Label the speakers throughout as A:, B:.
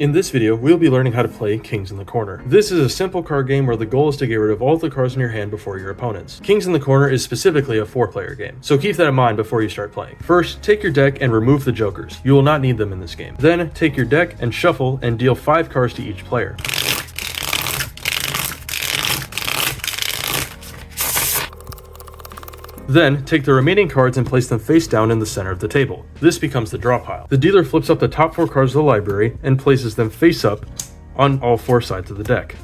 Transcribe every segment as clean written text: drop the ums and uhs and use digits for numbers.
A: In this video, we'll be learning how to play Kings in the Corner. This is a simple card game where the goal is to get rid of all the cards in your hand before your opponents. Kings in the Corner is specifically a 4-player game, so keep that in mind before you start playing. First, take your deck and remove the jokers. You will not need them in this game. Then, take your deck and shuffle and deal 5 cards to each player. Then, take the remaining cards and place them face down in the center of the table. This becomes the draw pile. The dealer flips up the top 4 cards of the library and places them face up on all 4 sides of the deck.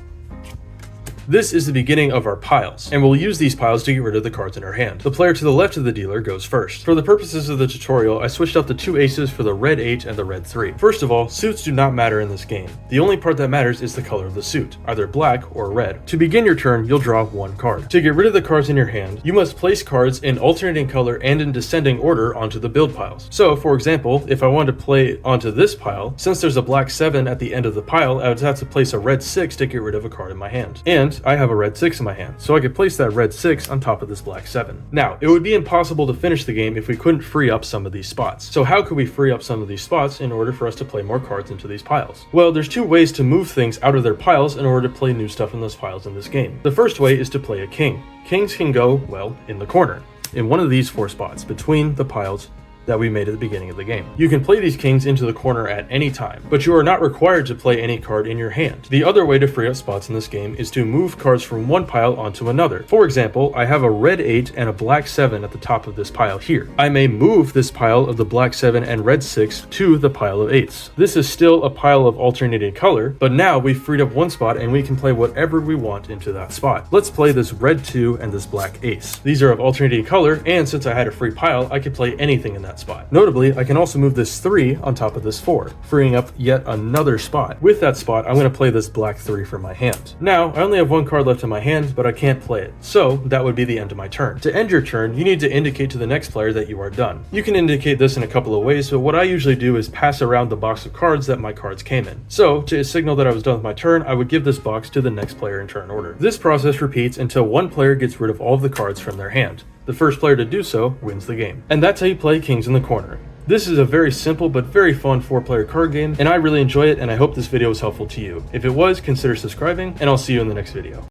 A: This is the beginning of our piles, and we'll use these piles to get rid of the cards in our hand. The player to the left of the dealer goes first. For the purposes of the tutorial, I switched out the 2 aces for the red 8 and the red 3. First of all, suits do not matter in this game. The only part that matters is the color of the suit, either black or red. To begin your turn, you'll draw 1 card. To get rid of the cards in your hand, you must place cards in alternating color and in descending order onto the build piles. So, for example, if I wanted to play onto this pile, since there's a black 7 at the end of the pile, I would have to place a red 6 to get rid of a card in my hand. And I have a red 6 in my hand, so I could place that red 6 on top of this black 7. Now, it would be impossible to finish the game if we couldn't free up some of these spots. So how could we free up some of these spots in order for us to play more cards into these piles? Well, there's 2 ways to move things out of their piles in order to play new stuff in those piles in this game. The first way is to play a king. Kings can go, well, in the corner, in one of these 4 spots between the piles that we made at the beginning of the game. You can play these kings into the corner at any time, but you are not required to play any card in your hand. The other way to free up spots in this game is to move cards from one pile onto another. For example, I have a red 8 and a black 7 at the top of this pile here. I may move this pile of the black 7 and red 6 to the pile of 8s. This is still a pile of alternating color, but now we've freed up one spot and we can play whatever we want into that spot. Let's play this red 2 and this black ace. These are of alternating color, and since I had a free pile, I could play anything in that spot. Notably, I can also move this 3 on top of this 4, freeing up yet another spot. With that spot, I'm going to play this black 3 from my hand. Now, I only have 1 card left in my hand, but I can't play it, so that would be the end of my turn. To end your turn, you need to indicate to the next player that you are done. You can indicate this in a couple of ways, but what I usually do is pass around the box of cards that my cards came in. So, to signal that I was done with my turn, I would give this box to the next player in turn order. This process repeats until one player gets rid of all of the cards from their hand. The first player to do so wins the game. And that's how you play Kings in the Corner. This is a very simple but very fun 4-player card game, and I really enjoy it, and I hope this video was helpful to you. If it was, consider subscribing, and I'll see you in the next video.